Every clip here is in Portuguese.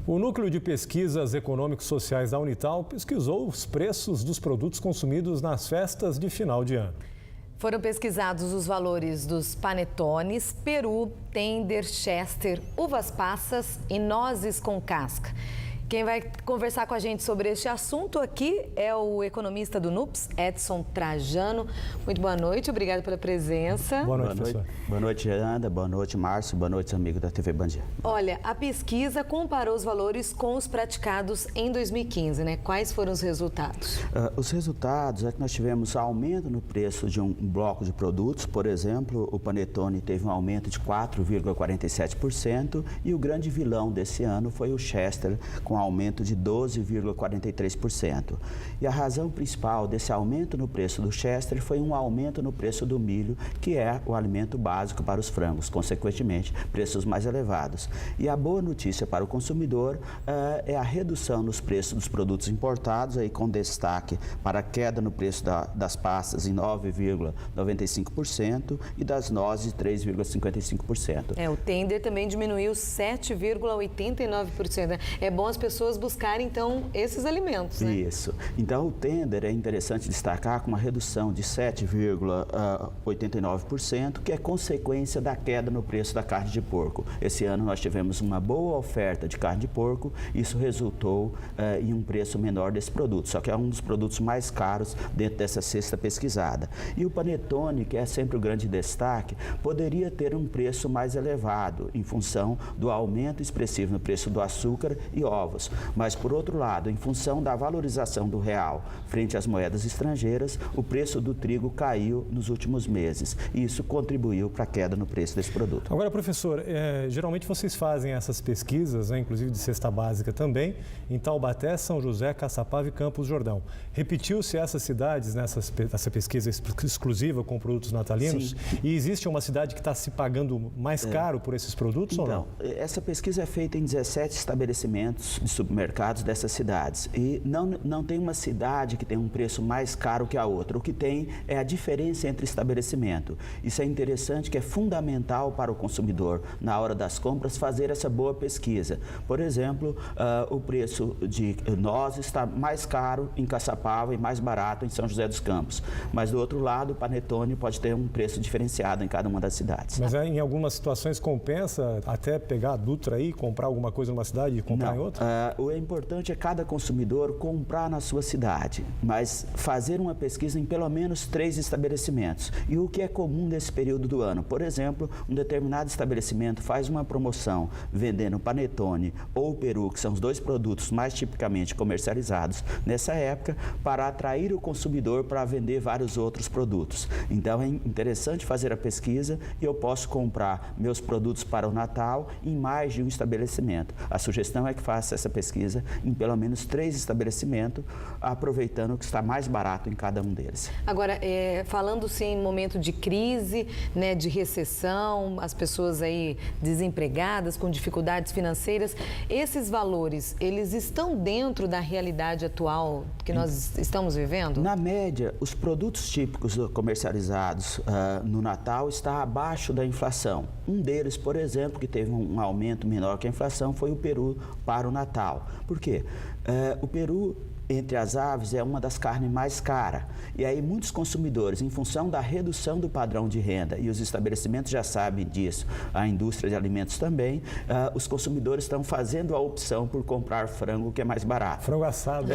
O Núcleo de Pesquisas Econômicos Sociais da Unital pesquisou os preços dos produtos consumidos nas festas de final de ano. Foram pesquisados os valores dos panetones, peru, tender, chester, uvas passas e nozes com casca. Quem vai conversar com a gente sobre este assunto aqui é o economista do NUPS, Edson Trajano. Muito boa noite, obrigado pela presença. Boa noite, professor. Boa noite, Ana. Boa noite, Márcio. Boa noite, amigo da TV Band. Olha, a pesquisa comparou os valores com os praticados em 2015, né? Quais foram os resultados? Os resultados é que nós tivemos aumento no preço de um bloco de produtos. Por exemplo, o panetone teve um aumento de 4,47% e o grande vilão desse ano foi o chester, com aumento de 12,43%. E a razão principal desse aumento no preço do chester foi um aumento no preço do milho, que é o alimento básico para os frangos, consequentemente, preços mais elevados. E a boa notícia para o consumidor é a redução nos preços dos produtos importados, aí com destaque para a queda no preço das pastas em 9,95% e das nozes 3,55%. O tender também diminuiu 7,89%. Né? É bom as pessoas buscarem, então, esses alimentos, né? Isso. Então, o tender é interessante destacar com uma redução de 7,89%, que é consequência da queda no preço da carne de porco. Esse ano nós tivemos uma boa oferta de carne de porco, isso resultou em um preço menor desse produto, só que é um dos produtos mais caros dentro dessa cesta pesquisada. E o panetone, que é sempre o grande destaque, poderia ter um preço mais elevado, em função do aumento expressivo no preço do açúcar e ovos. Mas, por outro lado, em função da valorização do real frente às moedas estrangeiras, o preço do trigo caiu nos últimos meses e isso contribuiu para a queda no preço desse produto. Agora, professor, geralmente vocês fazem essas pesquisas, né, inclusive de cesta básica também, em Taubaté, São José, Caçapava e Campos do Jordão. Repetiu-se essas cidades nessa pesquisa exclusiva com produtos natalinos? Sim. E existe uma cidade que está se pagando mais caro por esses produtos ou não? Essa pesquisa é feita em 17 estabelecimentos de supermercados dessas cidades e não tem uma cidade que tem um preço mais caro que a outra. O que tem é a diferença entre estabelecimento. Isso é interessante, que é fundamental para o consumidor, na hora das compras, fazer essa boa pesquisa. Por exemplo, o preço de nozes está mais caro em Caçapava e mais barato em São José dos Campos. Mas, do outro lado, o panetone pode ter um preço diferenciado em cada uma das cidades. Mas em algumas situações compensa até pegar a Dutra aí, comprar alguma coisa numa cidade e comprar em outra? O importante é cada consumidor comprar na sua cidade, mas fazer uma pesquisa em pelo menos 3 estabelecimentos. E o que é comum nesse período do ano? Por exemplo, um determinado estabelecimento faz uma promoção vendendo panetone ou peru, que são os dois produtos mais tipicamente comercializados nessa época, para atrair o consumidor para vender vários outros produtos. Então, é interessante fazer a pesquisa e eu posso comprar meus produtos para o Natal em mais de um estabelecimento. A sugestão é que faça essa pesquisa em pelo menos 3 estabelecimentos, aproveitando que está mais barato em cada um deles. Agora, falando-se em momento de crise, né, de recessão, as pessoas aí desempregadas, com dificuldades financeiras, esses valores, eles estão dentro da realidade atual que nós estamos vivendo? Na média, os produtos típicos comercializados no Natal está abaixo da inflação. Um deles, por exemplo, que teve um aumento menor que a inflação, foi o peru para o Natal. Por quê? O peru, entre as aves, é uma das carnes mais caras. E aí muitos consumidores, em função da redução do padrão de renda, e os estabelecimentos já sabem disso, a indústria de alimentos também, os consumidores estão fazendo a opção por comprar frango, que é mais barato. Frango assado.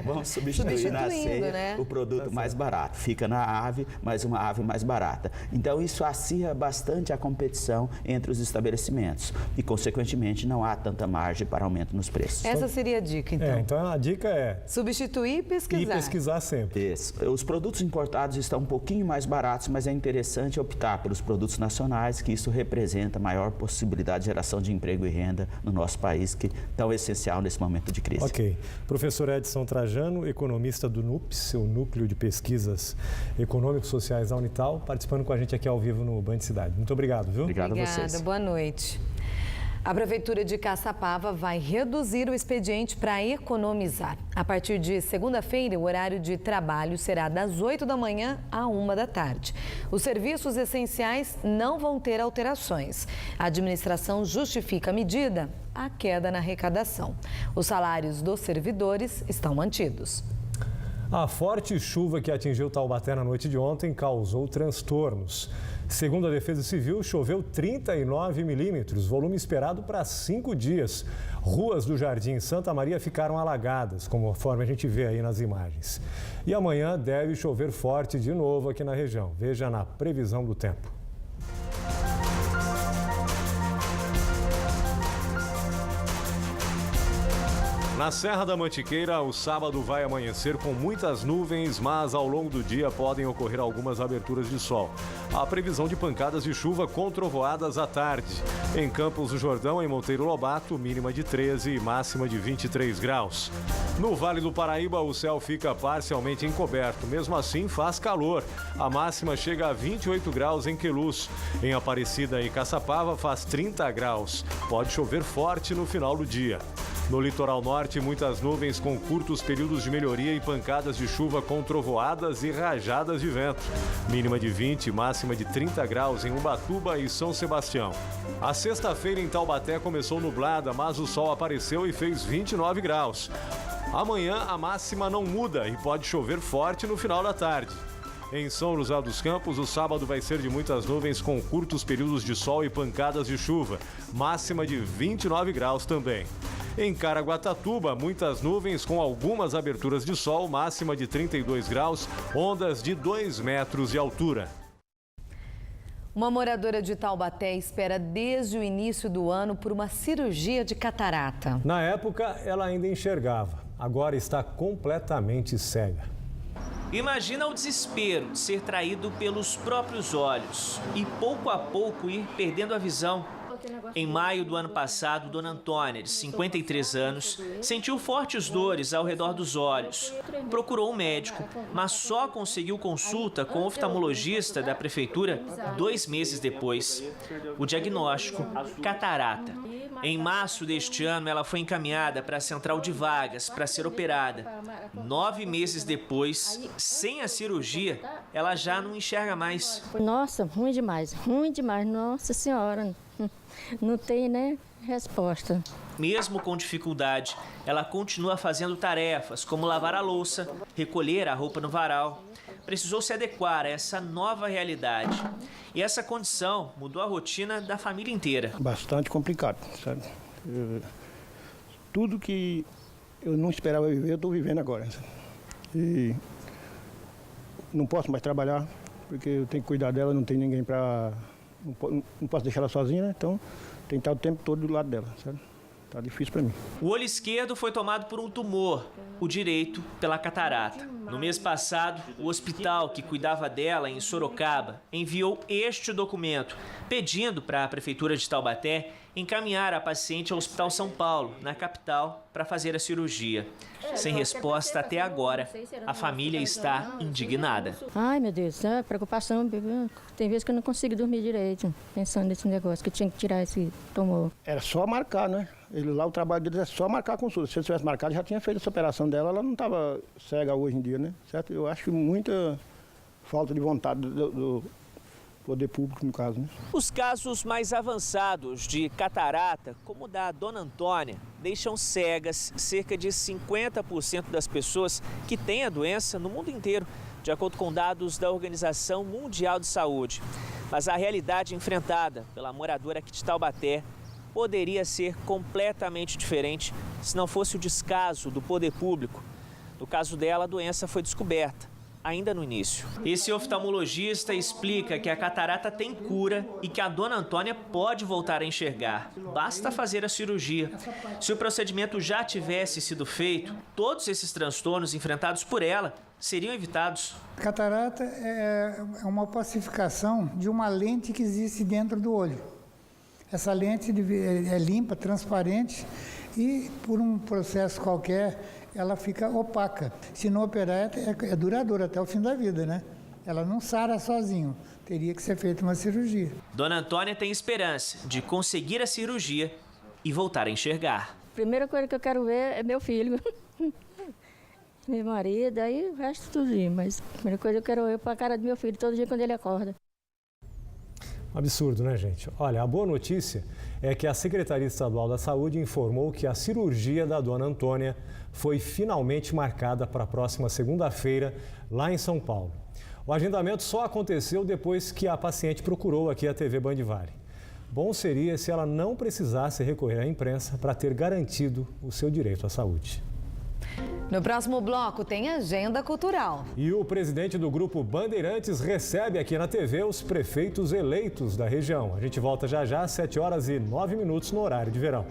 Vamos substituir na ceia, né, o produto mais barato. Fica na ave, mas uma ave mais barata. Então isso acirra bastante a competição entre os estabelecimentos e, consequentemente, não há tanta margem para aumento nos preços. Essa seria a dica, então. Então a dica é substituir e pesquisar. E pesquisar sempre. Isso. Os produtos importados estão um pouquinho mais baratos, mas é interessante optar pelos produtos nacionais, que isso representa maior possibilidade de geração de emprego e renda no nosso país, que é tão essencial nesse momento de crise. Ok. Professor Edson Trajano, economista do NUPS, o Núcleo de Pesquisas Econômicos Sociais da Unital, participando com a gente aqui ao vivo no Band Cidade. Muito obrigado, viu? Obrigado a vocês. Obrigada, boa noite. A Prefeitura de Caçapava vai reduzir o expediente para economizar. A partir de segunda-feira, o horário de trabalho será das 8 da manhã à 1 da tarde. Os serviços essenciais não vão ter alterações. A administração justifica a medida, a queda na arrecadação. Os salários dos servidores estão mantidos. A forte chuva que atingiu Taubaté na noite de ontem causou transtornos. Segundo a Defesa Civil, choveu 39 milímetros, volume esperado para 5 dias. Ruas do Jardim Santa Maria ficaram alagadas, conforme a gente vê aí nas imagens. E amanhã deve chover forte de novo aqui na região. Veja na previsão do tempo. Na Serra da Mantiqueira, o sábado vai amanhecer com muitas nuvens, mas ao longo do dia podem ocorrer algumas aberturas de sol. Há previsão de pancadas de chuva com trovoadas à tarde. Em Campos do Jordão, em Monteiro Lobato, mínima de 13 e máxima de 23 graus. No Vale do Paraíba, o céu fica parcialmente encoberto. Mesmo assim, faz calor. A máxima chega a 28 graus em Queluz. Em Aparecida e Caçapava, faz 30 graus. Pode chover forte no final do dia. No litoral norte, muitas nuvens com curtos períodos de melhoria e pancadas de chuva com trovoadas e rajadas de vento. Mínima de 20, máxima de 30 graus em Ubatuba e São Sebastião. A sexta-feira em Taubaté começou nublada, mas o sol apareceu e fez 29 graus. Amanhã a máxima não muda e pode chover forte no final da tarde. Em São José dos Campos, o sábado vai ser de muitas nuvens com curtos períodos de sol e pancadas de chuva. Máxima de 29 graus também. Em Caraguatatuba, muitas nuvens com algumas aberturas de sol, máxima de 32 graus, ondas de 2 metros de altura. Uma moradora de Taubaté espera desde o início do ano por uma cirurgia de catarata. Na época, ela ainda enxergava. Agora está completamente cega. Imagina o desespero de ser traído pelos próprios olhos e pouco a pouco ir perdendo a visão. Em maio do ano passado, Dona Antônia, de 53 anos, sentiu fortes dores ao redor dos olhos. Procurou um médico, mas só conseguiu consulta com o oftalmologista da prefeitura 2 meses depois. O diagnóstico, catarata. Em março deste ano, ela foi encaminhada para a central de vagas para ser operada. 9 meses depois, sem a cirurgia, ela já não enxerga mais. Nossa, ruim demais, nossa senhora. Não tem, né, resposta. Mesmo com dificuldade, ela continua fazendo tarefas como lavar a louça, recolher a roupa no varal. Precisou se adequar a essa nova realidade. E essa condição mudou a rotina da família inteira. Bastante complicado, sabe? Tudo que eu não esperava viver, eu estou vivendo agora. Sabe? E não posso mais trabalhar, porque eu tenho que cuidar dela, não tem ninguém para... Não posso deixar ela sozinha, né? Então tem que estar o tempo todo do lado dela, sabe? Tá difícil para mim. O olho esquerdo foi tomado por um tumor, o direito pela catarata. No mês passado, o hospital que cuidava dela em Sorocaba enviou este documento, pedindo para a Prefeitura de Taubaté encaminhar a paciente ao Hospital São Paulo, na capital, para fazer a cirurgia. Sem resposta até agora, a família está indignada. Ai, meu Deus, é preocupação. Tem vezes que eu não consigo dormir direito, pensando nesse negócio, que tinha que tirar esse tumor. Era só marcar, né? Ele lá, o trabalho deles é só marcar a consulta. Se ele tivesse marcado, já tinha feito essa operação dela, ela não estava cega hoje em dia, né? Certo? Eu acho que muita falta de vontade do poder público, no caso, né? Os casos mais avançados de catarata, como o da Dona Antônia, deixam cegas cerca de 50% das pessoas que têm a doença no mundo inteiro, de acordo com dados da Organização Mundial de Saúde. Mas a realidade enfrentada pela moradora aqui de Taubaté poderia ser completamente diferente se não fosse o descaso do poder público. No caso dela, a doença foi descoberta ainda no início. Esse oftalmologista explica que a catarata tem cura e que a Dona Antônia pode voltar a enxergar. Basta fazer a cirurgia. Se o procedimento já tivesse sido feito, todos esses transtornos enfrentados por ela seriam evitados. A catarata é uma opacificação de uma lente que existe dentro do olho. Essa lente é limpa, transparente e, por um processo qualquer, ela fica opaca. Se não operar, é duradoura até o fim da vida, né? Ela não sara sozinho, teria que ser feita uma cirurgia. Dona Antônia tem esperança de conseguir a cirurgia e voltar a enxergar. A primeira coisa que eu quero ver é meu filho. Meu marido, aí o resto tudo, mas a primeira coisa que eu quero ver para a cara do meu filho todo dia quando ele acorda. Absurdo, né, gente? Olha, a boa notícia é que a Secretaria Estadual da Saúde informou que a cirurgia da dona Antônia foi finalmente marcada para a próxima segunda-feira, lá em São Paulo. O agendamento só aconteceu depois que a paciente procurou aqui a TV Band Vale. Bom seria se ela não precisasse recorrer à imprensa para ter garantido o seu direito à saúde. No próximo bloco tem agenda cultural. E o presidente do Grupo Bandeirantes recebe aqui na TV os prefeitos eleitos da região. A gente volta já já às 7h09 no horário de verão.